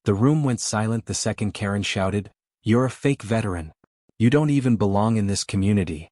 The room went silent the second Karen shouted, "You're a fake veteran. You don't even belong in this community."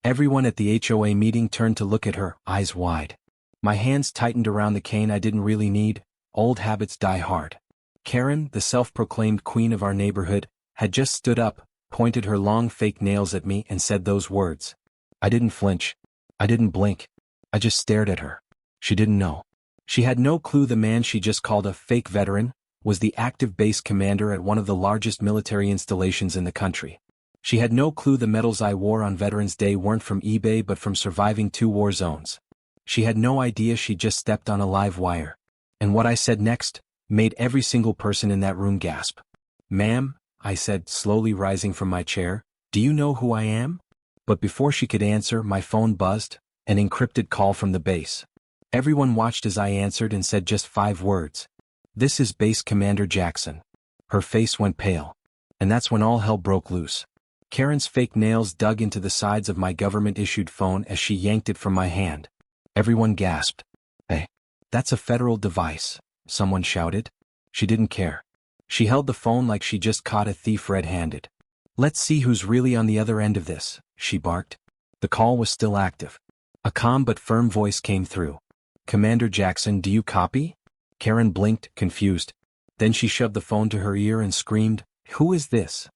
Everyone at the HOA meeting turned to look at her, eyes wide. My hands tightened around the cane I didn't really need. Old habits die hard. Karen, the self-proclaimed queen of our neighborhood, had just stood up, pointed her long fake nails at me and said those words. I didn't flinch. I didn't blink. I just stared at her. She didn't know. She had no clue the man she just called a fake veteran was the active base commander at one of the largest military installations in the country. She had no clue the medals I wore on Veterans Day weren't from eBay but from surviving 2 war zones. She had no idea she just stepped on a live wire. And what I said next made every single person in that room gasp. "Ma'am," I said, slowly rising from my chair, "do you know who I am?" But before she could answer, my phone buzzed, an encrypted call from the base. Everyone watched as I answered and said just 5 words. "This is Base Commander Jackson." Her face went pale. And that's when all hell broke loose. Karen's fake nails dug into the sides of my government-issued phone as she yanked it from my hand. Everyone gasped. "Hey, that's a federal device," someone shouted. She didn't care. She held the phone like she just caught a thief red-handed. "Let's see who's really on the other end of this," she barked. The call was still active. A calm but firm voice came through. "Commander Jackson, do you copy?" Karen blinked, confused. Then she shoved the phone to her ear and screamed, "Who is this?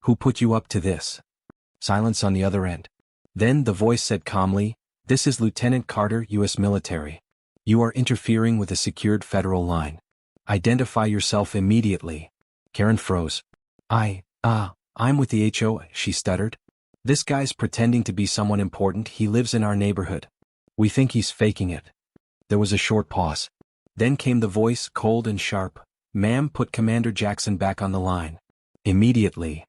Who put you up to this?" Silence on the other end. Then the voice said calmly, "This is Lieutenant Carter, U.S. Military. You are interfering with a secured federal line. Identify yourself immediately." Karen froze. I'm with the HOA," she stuttered. "This guy's pretending to be someone important. He lives in our neighborhood. We think he's faking it." There was a short pause. Then came the voice, cold and sharp. "Ma'am, put Commander Jackson back on the line. Immediately."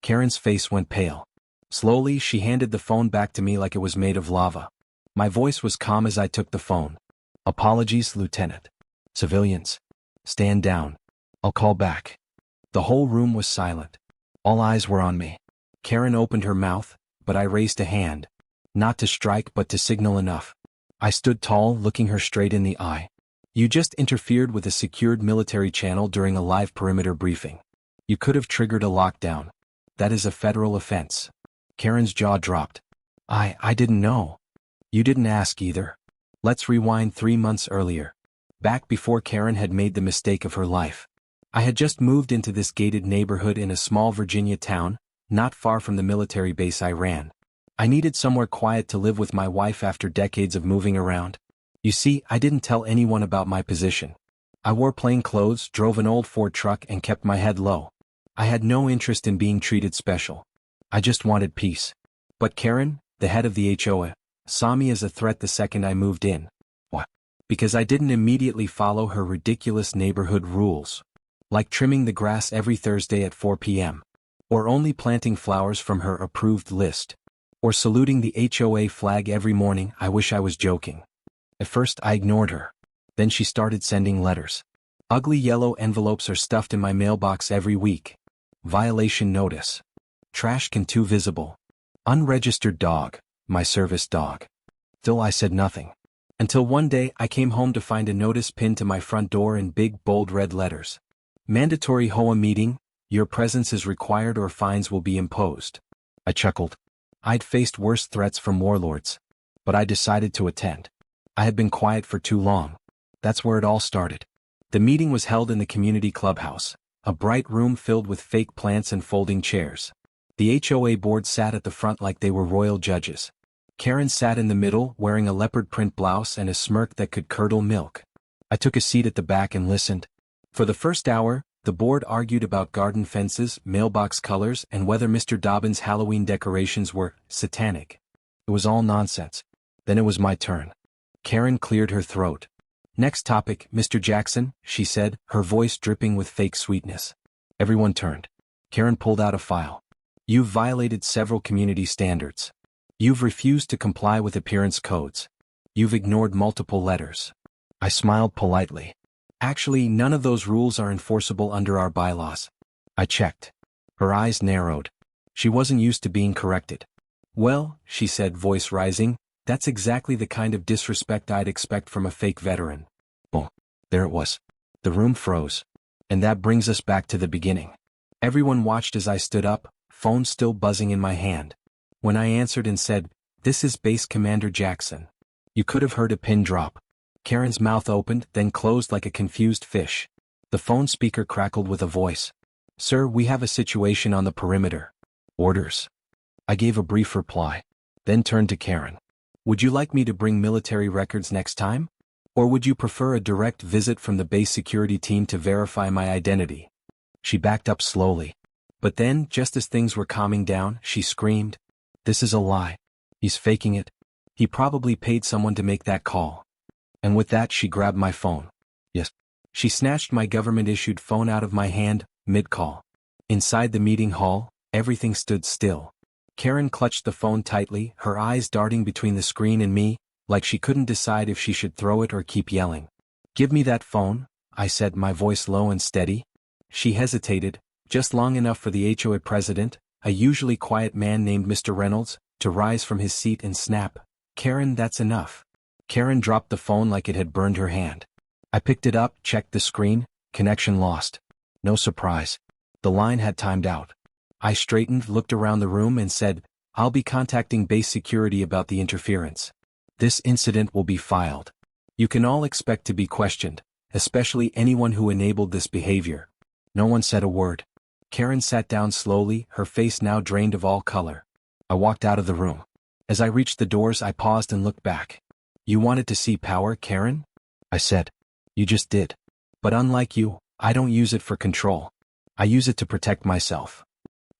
Karen's face went pale. Slowly, she handed the phone back to me like it was made of lava. My voice was calm as I took the phone. "Apologies, Lieutenant. Civilians. Stand down. I'll call back." The whole room was silent. All eyes were on me. Karen opened her mouth, but I raised a hand. Not to strike but to signal enough. I stood tall, looking her straight in the eye. "You just interfered with a secured military channel during a live perimeter briefing. You could have triggered a lockdown. That is a federal offense." Karen's jaw dropped. I didn't know." "You didn't ask either." Let's rewind 3 months earlier. Back before Karen had made the mistake of her life. I had just moved into this gated neighborhood in a small Virginia town, not far from the military base I ran. I needed somewhere quiet to live with my wife after decades of moving around. You see, I didn't tell anyone about my position. I wore plain clothes, drove an old Ford truck, and kept my head low. I had no interest in being treated special. I just wanted peace. But Karen, the head of the HOA, saw me as a threat the second I moved in. What? Because I didn't immediately follow her ridiculous neighborhood rules. Like trimming the grass every Thursday at 4 p.m. Or only planting flowers from her approved list. Or saluting the HOA flag every morning. I wish I was joking. At first I ignored her. Then she started sending letters. Ugly yellow envelopes are stuffed in my mailbox every week. Violation notice. Trash can too visible. Unregistered dog, my service dog. Still I said nothing. Until one day I came home to find a notice pinned to my front door in big bold red letters. Mandatory HOA meeting, your presence is required or fines will be imposed. I chuckled. I'd faced worse threats from warlords. But I decided to attend. I had been quiet for too long. That's where it all started. The meeting was held in the community clubhouse, a bright room filled with fake plants and folding chairs. The HOA board sat at the front like they were royal judges. Karen sat in the middle, wearing a leopard print blouse and a smirk that could curdle milk. I took a seat at the back and listened. For the first hour, the board argued about garden fences, mailbox colors, and whether Mr. Dobbins' Halloween decorations were satanic. It was all nonsense. Then it was my turn. Karen cleared her throat. "Next topic, Mr. Jackson," she said, her voice dripping with fake sweetness. Everyone turned. Karen pulled out a file. "You've violated several community standards. You've refused to comply with appearance codes. You've ignored multiple letters." I smiled politely. "Actually, none of those rules are enforceable under our bylaws." I checked. Her eyes narrowed. She wasn't used to being corrected. "Well," she said, voice rising, "that's exactly the kind of disrespect I'd expect from a fake veteran." Boom. There it was. The room froze. And that brings us back to the beginning. Everyone watched as I stood up, phone still buzzing in my hand. When I answered and said, "This is Base Commander Jackson," you could have heard a pin drop. Karen's mouth opened, then closed like a confused fish. The phone speaker crackled with a voice. "Sir, we have a situation on the perimeter." "Orders." I gave a brief reply, then turned to Karen. "Would you like me to bring military records next time? Or would you prefer a direct visit from the base security team to verify my identity?" She backed up slowly. But then, just as things were calming down, she screamed, "This is a lie. He's faking it. He probably paid someone to make that call." And with that she grabbed my phone. Yes. She snatched my government-issued phone out of my hand, mid-call. Inside the meeting hall, everything stood still. Karen clutched the phone tightly, her eyes darting between the screen and me, like she couldn't decide if she should throw it or keep yelling. "Give me that phone," I said, my voice low and steady. She hesitated, just long enough for the HOA president, a usually quiet man named Mr. Reynolds, to rise from his seat and snap, "Karen, that's enough." Karen dropped the phone like it had burned her hand. I picked it up, checked the screen, connection lost. No surprise. The line had timed out. I straightened, looked around the room and said, "I'll be contacting base security about the interference. This incident will be filed. You can all expect to be questioned, especially anyone who enabled this behavior." No one said a word. Karen sat down slowly, her face now drained of all color. I walked out of the room. As I reached the doors, I paused and looked back. "You wanted to see power, Karen?" I said. "You just did. But unlike you, I don't use it for control. I use it to protect myself."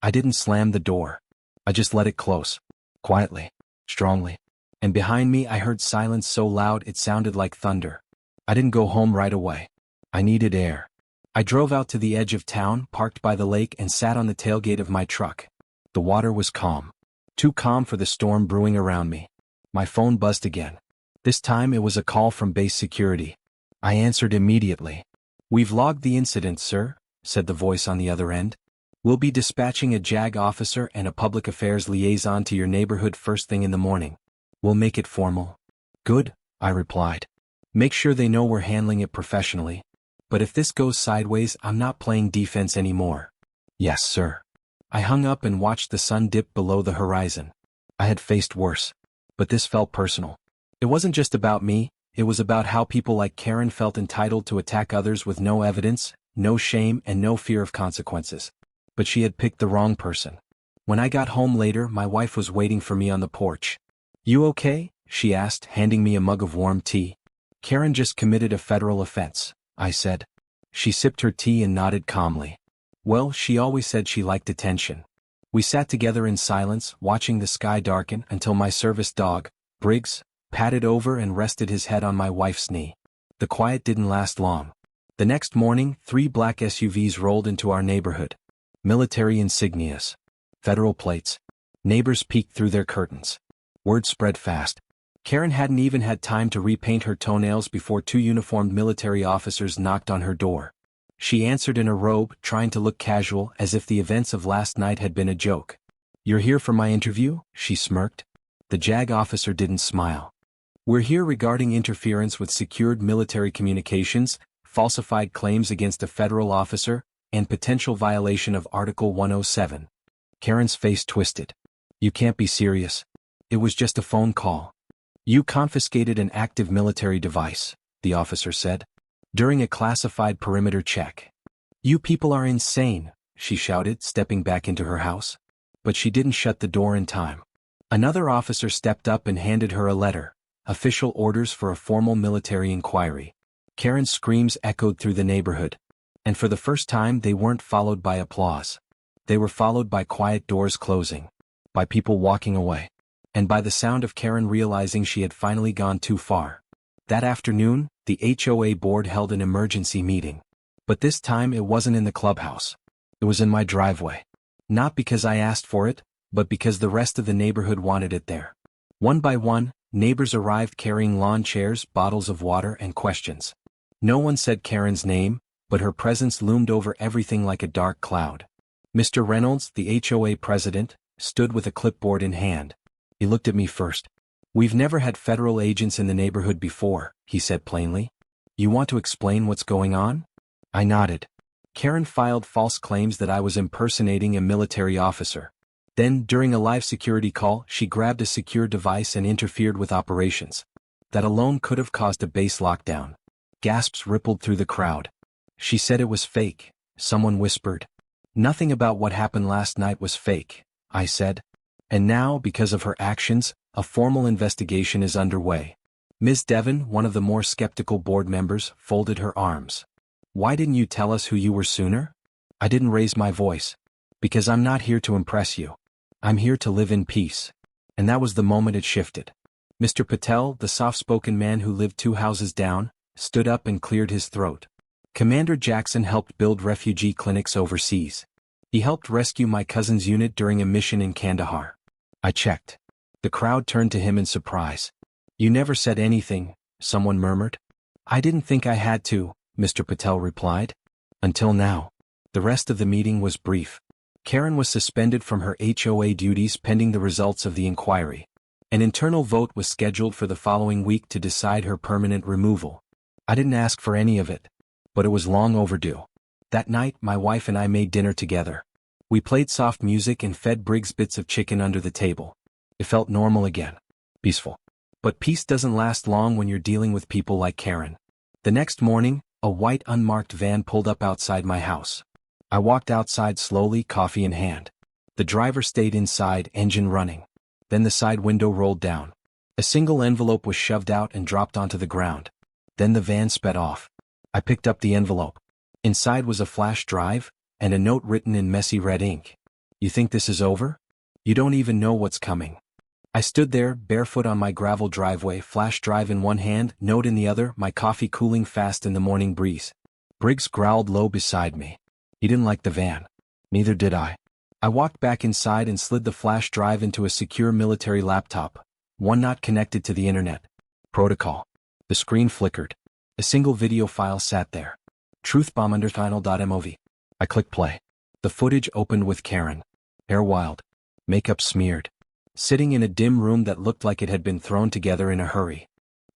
I didn't slam the door. I just let it close. Quietly. Strongly. And behind me I heard silence so loud it sounded like thunder. I didn't go home right away. I needed air. I drove out to the edge of town, parked by the lake and sat on the tailgate of my truck. The water was calm. Too calm for the storm brewing around me. My phone buzzed again. This time it was a call from base security. I answered immediately. "We've logged the incident, sir," said the voice on the other end. "We'll be dispatching a JAG officer and a public affairs liaison to your neighborhood first thing in the morning. We'll make it formal." "Good," I replied. "Make sure they know we're handling it professionally. But if this goes sideways, I'm not playing defense anymore." "Yes, sir." I hung up and watched the sun dip below the horizon. I had faced worse. But this felt personal. It wasn't just about me, it was about how people like Karen felt entitled to attack others with no evidence, no shame, and no fear of consequences. But she had picked the wrong person. When I got home later, my wife was waiting for me on the porch. "You okay?" she asked, handing me a mug of warm tea. "Karen just committed a federal offense," I said. She sipped her tea and nodded calmly. "Well, she always said she liked attention." We sat together in silence, watching the sky darken until my service dog, Briggs, patted over and rested his head on my wife's knee. The quiet didn't last long. The next morning, 3 black SUVs rolled into our neighborhood. Military insignias. Federal plates. Neighbors peeked through their curtains. Word spread fast. Karen hadn't even had time to repaint her toenails before 2 uniformed military officers knocked on her door. She answered in a robe, trying to look casual, as if the events of last night had been a joke. "You're here for my interview?" she smirked. The JAG officer didn't smile. "We're here regarding interference with secured military communications, falsified claims against a federal officer, and potential violation of Article 107. Karen's face twisted. "You can't be serious. It was just a phone call." "You confiscated an active military device," the officer said, "during a classified perimeter check." "You people are insane," she shouted, stepping back into her house. But she didn't shut the door in time. Another officer stepped up and handed her a letter, official orders for a formal military inquiry. Karen's screams echoed through the neighborhood. And for the first time they weren't followed by applause. They were followed by quiet doors closing, by people walking away, and by the sound of Karen realizing she had finally gone too far. That afternoon, the HOA board held an emergency meeting. But this time it wasn't in the clubhouse. It was in my driveway. Not because I asked for it, but because the rest of the neighborhood wanted it there. One by one, neighbors arrived carrying lawn chairs, bottles of water, and questions. No one said Karen's name, but her presence loomed over everything like a dark cloud. Mr. Reynolds, the HOA president, stood with a clipboard in hand. He looked at me first. "We've never had federal agents in the neighborhood before," he said plainly. "You want to explain what's going on?" I nodded. Karen filed false claims that I was impersonating a military officer. Then, during a live security call, she grabbed a secure device and interfered with operations. That alone could have caused a base lockdown. Gasps rippled through the crowd. She said it was fake, someone whispered. Nothing about what happened last night was fake, I said. And now, because of her actions, a formal investigation is underway. Ms. Devon, one of the more skeptical board members, folded her arms. Why didn't you tell us who you were sooner? I didn't raise my voice. Because I'm not here to impress you. I'm here to live in peace. And that was the moment it shifted. Mr. Patel, the soft-spoken man who lived 2 houses down, stood up and cleared his throat. Commander Jackson helped build refugee clinics overseas. He helped rescue my cousin's unit during a mission in Kandahar. I checked. The crowd turned to him in surprise. You never said anything, someone murmured. I didn't think I had to, Mr. Patel replied. Until now. The rest of the meeting was brief. Karen was suspended from her HOA duties pending the results of the inquiry. An internal vote was scheduled for the following week to decide her permanent removal. I didn't ask for any of it. But it was long overdue. That night, my wife and I made dinner together. We played soft music and fed Briggs bits of chicken under the table. It felt normal again. Peaceful. But peace doesn't last long when you're dealing with people like Karen. The next morning, a white unmarked van pulled up outside my house. I walked outside slowly, coffee in hand. The driver stayed inside, engine running. Then the side window rolled down. A single envelope was shoved out and dropped onto the ground. Then the van sped off. I picked up the envelope. Inside was a flash drive, and a note written in messy red ink. You think this is over? You don't even know what's coming. I stood there, barefoot on my gravel driveway, flash drive in one hand, note in the other, my coffee cooling fast in the morning breeze. Briggs growled low beside me. He didn't like the van. Neither did I. I walked back inside and slid the flash drive into a secure military laptop, one not connected to the internet. Protocol. The screen flickered. A single video file sat there. Truthbomb_final.mov. I clicked play. The footage opened with Karen. Hair wild. Makeup smeared. Sitting in a dim room that looked like it had been thrown together in a hurry.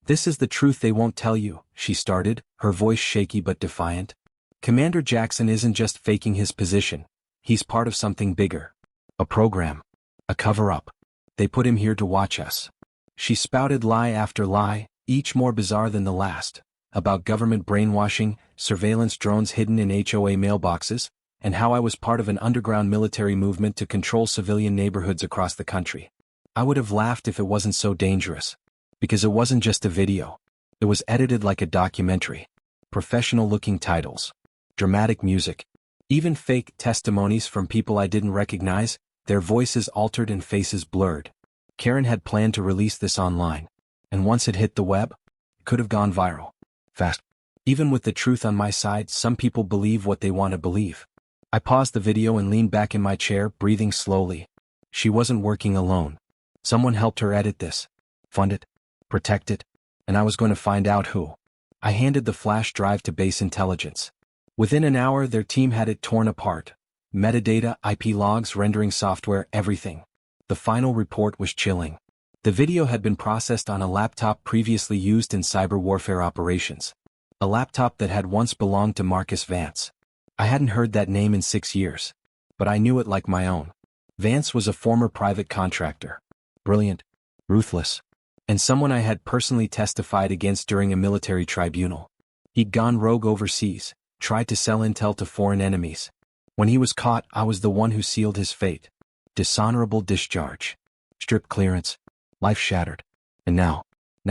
This is the truth they won't tell you, she started, her voice shaky but defiant. Commander Jackson isn't just faking his position. He's part of something bigger. A program. A cover-up. They put him here to watch us. She spouted lie after lie, each more bizarre than the last. About government brainwashing, surveillance drones hidden in HOA mailboxes, and how I was part of an underground military movement to control civilian neighborhoods across the country. I would have laughed if it wasn't so dangerous. Because it wasn't just a video. It was edited like a documentary. Professional-looking titles. Dramatic music. Even fake testimonies from people I didn't recognize, their voices altered and faces blurred. Karen had planned to release this online. And once it hit the web, it could have gone viral. Fast. Even with the truth on my side, some people believe what they want to believe. I paused the video and leaned back in my chair, breathing slowly. She wasn't working alone. Someone helped her edit this, fund it, protect it, and I was going to find out who. I handed the flash drive to Base Intelligence. Within an hour, their team had it torn apart. Metadata, IP logs, rendering software, everything. The final report was chilling. The video had been processed on a laptop previously used in cyber warfare operations. A laptop that had once belonged to Marcus Vance. I hadn't heard that name in 6 years. But I knew it like my own. Vance was a former private contractor. Brilliant. Ruthless. And someone I had personally testified against during a military tribunal. He'd gone rogue overseas, tried to sell intel to foreign enemies. When he was caught, I was the one who sealed his fate. Dishonorable discharge. Strip clearance. Life shattered. And now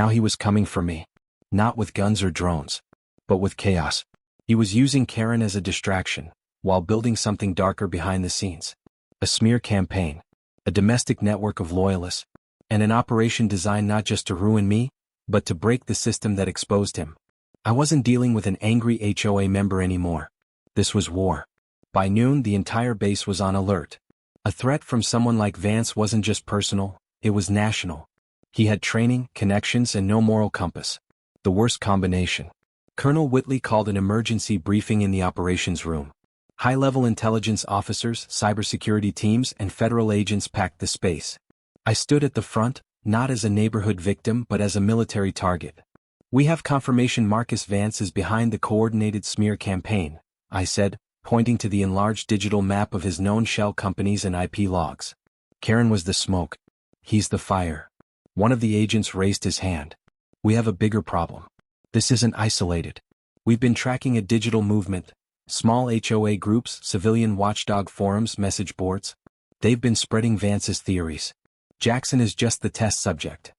he was coming for me. Not with guns or drones. But with chaos. He was using Karen as a distraction, while building something darker behind the scenes. A smear campaign. A domestic network of loyalists. And an operation designed not just to ruin me, but to break the system that exposed him. I wasn't dealing with an angry HOA member anymore. This was war. By noon, the entire base was on alert. A threat from someone like Vance wasn't just personal, it was national. He had training, connections, and no moral compass. The worst combination. Colonel Whitley called an emergency briefing in the operations room. High-level intelligence officers, cybersecurity teams, and federal agents packed the space. I stood at the front, not as a neighborhood victim but as a military target. We have confirmation Marcus Vance is behind the coordinated smear campaign, I said, pointing to the enlarged digital map of his known shell companies and IP logs. Karen was the smoke. He's the fire. One of the agents raised his hand. We have a bigger problem. This isn't isolated. We've been tracking a digital movement. Small HOA groups, civilian watchdog forums, message boards. They've been spreading Vance's theories. Jackson is just the test subject.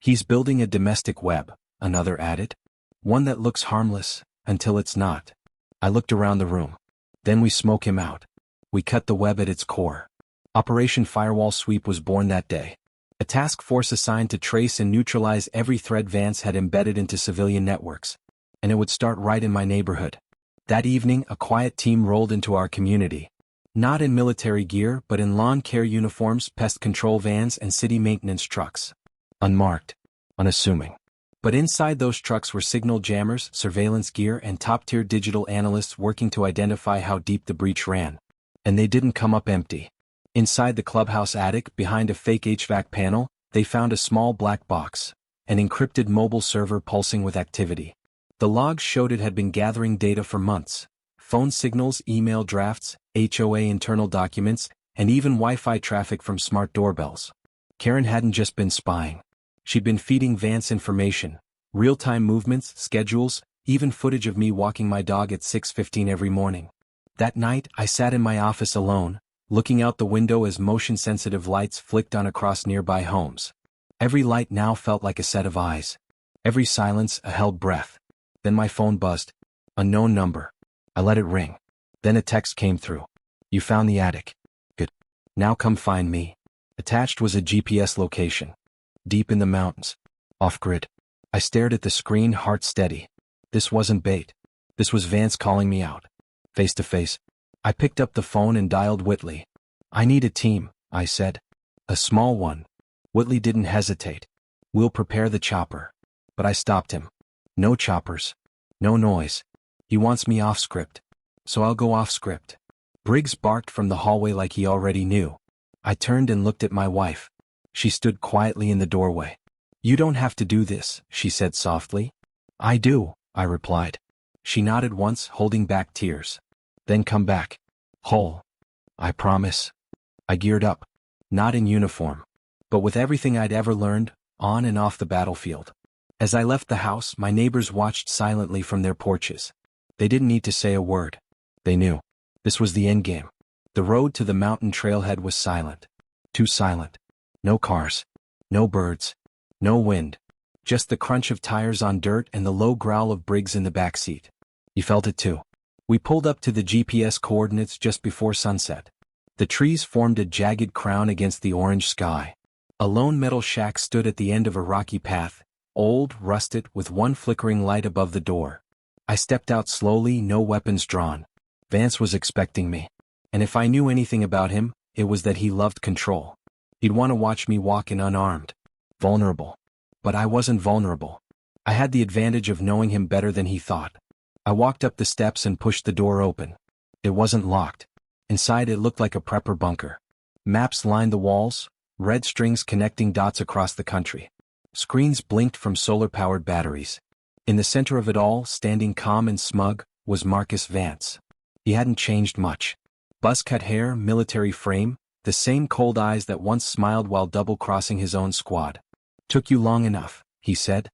He's building a domestic web, another added. One that looks harmless, until it's not. I looked around the room. Then we smoke him out. We cut the web at its core. Operation Firewall Sweep was born that day. A task force assigned to trace and neutralize every thread Vance had embedded into civilian networks. And it would start right in my neighborhood. That evening, a quiet team rolled into our community. Not in military gear, but in lawn care uniforms, pest control vans, and city maintenance trucks. Unmarked. Unassuming. But inside those trucks were signal jammers, surveillance gear, and top-tier digital analysts working to identify how deep the breach ran. And they didn't come up empty. Inside the clubhouse attic, behind a fake HVAC panel, they found a small black box, an encrypted mobile server pulsing with activity. The logs showed it had been gathering data for months. Phone signals, email drafts, HOA internal documents, and even Wi-Fi traffic from smart doorbells. Karen hadn't just been spying. She'd been feeding Vance information, real-time movements, schedules, even footage of me walking my dog at 6:15 every morning. That night, I sat in my office alone, looking out the window as motion-sensitive lights flicked on across nearby homes. Every light now felt like a set of eyes. Every silence a held breath. Then my phone buzzed. Unknown number. I let it ring. Then a text came through. You found the attic. Good. Now come find me. Attached was a GPS location. Deep in the mountains. Off-grid. I stared at the screen, heart steady. This wasn't bait. This was Vance calling me out. Face to face. I picked up the phone and dialed Whitley. I need a team, I said. A small one. Whitley didn't hesitate. We'll prepare the chopper. But I stopped him. No choppers. No noise. He wants me off script. So I'll go off script. Briggs barked from the hallway like he already knew. I turned and looked at my wife. She stood quietly in the doorway. You don't have to do this, she said softly. I do, I replied. She nodded once, holding back tears. Then come back. Whole. I promise. I geared up. Not in uniform. But with everything I'd ever learned, on and off the battlefield. As I left the house, my neighbors watched silently from their porches. They didn't need to say a word. They knew. This was the endgame. The road to the mountain trailhead was silent. Too silent. No cars. No birds. No wind. Just the crunch of tires on dirt and the low growl of Briggs in the backseat. He felt it too. We pulled up to the GPS coordinates just before sunset. The trees formed a jagged crown against the orange sky. A lone metal shack stood at the end of a rocky path, old, rusted, with one flickering light above the door. I stepped out slowly, no weapons drawn. Vance was expecting me. And if I knew anything about him, it was that he loved control. He'd want to watch me walk in unarmed. Vulnerable. But I wasn't vulnerable. I had the advantage of knowing him better than he thought. I walked up the steps and pushed the door open. It wasn't locked. Inside it looked like a prepper bunker. Maps lined the walls, red strings connecting dots across the country. Screens blinked from solar-powered batteries. In the center of it all, standing calm and smug, was Marcus Vance. He hadn't changed much. Buzz-cut hair, military frame, the same cold eyes that once smiled while double-crossing his own squad. Took you long enough, he said.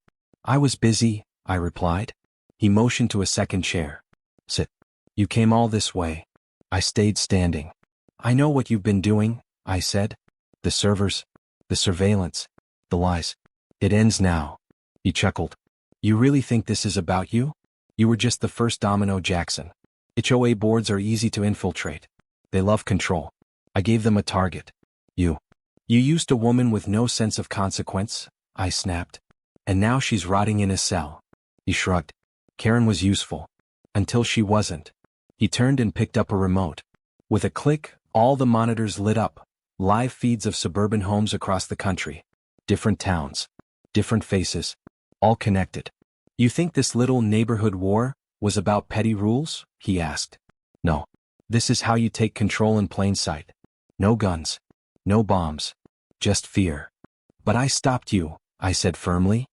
I was busy, I replied. He motioned to a second chair. Sit. You came all this way. I stayed standing. I know what you've been doing, I said. The servers, the surveillance, the lies. It ends now. He chuckled. You really think this is about you? You were just the first domino, Jackson. HOA boards are easy to infiltrate. They love control. I gave them a target. You. You used a woman with no sense of consequence, I snapped. And now she's rotting in a cell. He shrugged. Karen was useful. Until she wasn't. He turned and picked up a remote. With a click, all the monitors lit up. Live feeds of suburban homes across the country. Different towns. Different faces. All connected. You think this little neighborhood war was about petty rules? He asked. No. This is how you take control in plain sight. No guns. No bombs. Just fear. But I stopped you, I said firmly.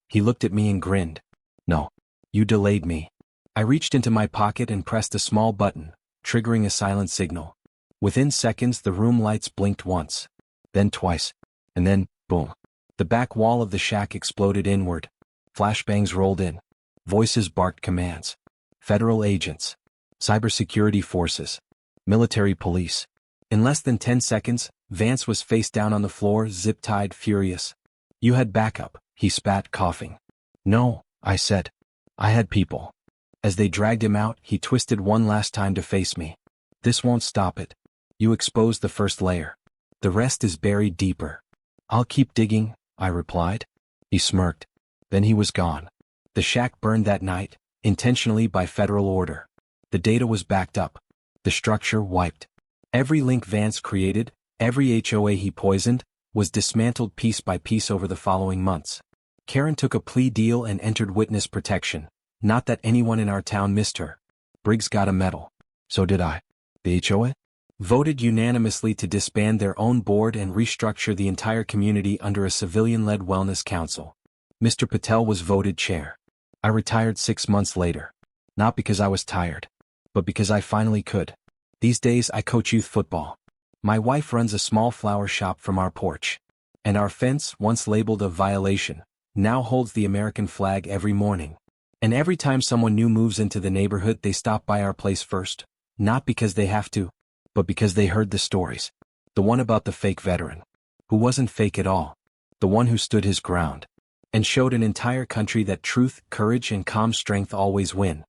He looked at me and grinned. No. You delayed me. I reached into my pocket and pressed a small button, triggering a silent signal. Within seconds the room lights blinked once, then twice, and then, boom. The back wall of the shack exploded inward. Flashbangs rolled in. Voices barked commands. Federal agents. Cybersecurity forces. Military police. In less than 10 seconds, Vance was face down on the floor, zip-tied, furious. "You had backup," he spat, coughing. "No," I said. "I had people." As they dragged him out, he twisted one last time to face me. "This won't stop it. You exposed the first layer. The rest is buried deeper." "I'll keep digging," I replied. He smirked. Then he was gone. The shack burned that night, intentionally by federal order. The data was backed up. The structure wiped. Every link Vance created, every HOA he poisoned, was dismantled piece by piece over the following months. Karen took a plea deal and entered witness protection. Not that anyone in our town missed her. Briggs got a medal. So did I. The HOA voted unanimously to disband their own board and restructure the entire community under a civilian-led wellness council. Mr. Patel was voted chair. I retired 6 months later. Not because I was tired, but because I finally could. These days I coach youth football. My wife runs a small flower shop from our porch. And our fence, once labeled a violation, now holds the American flag every morning. And every time someone new moves into the neighborhood they stop by our place first, not because they have to, but because they heard the stories. The one about the fake veteran, who wasn't fake at all. The one who stood his ground, and showed an entire country that truth, courage, and calm strength always win.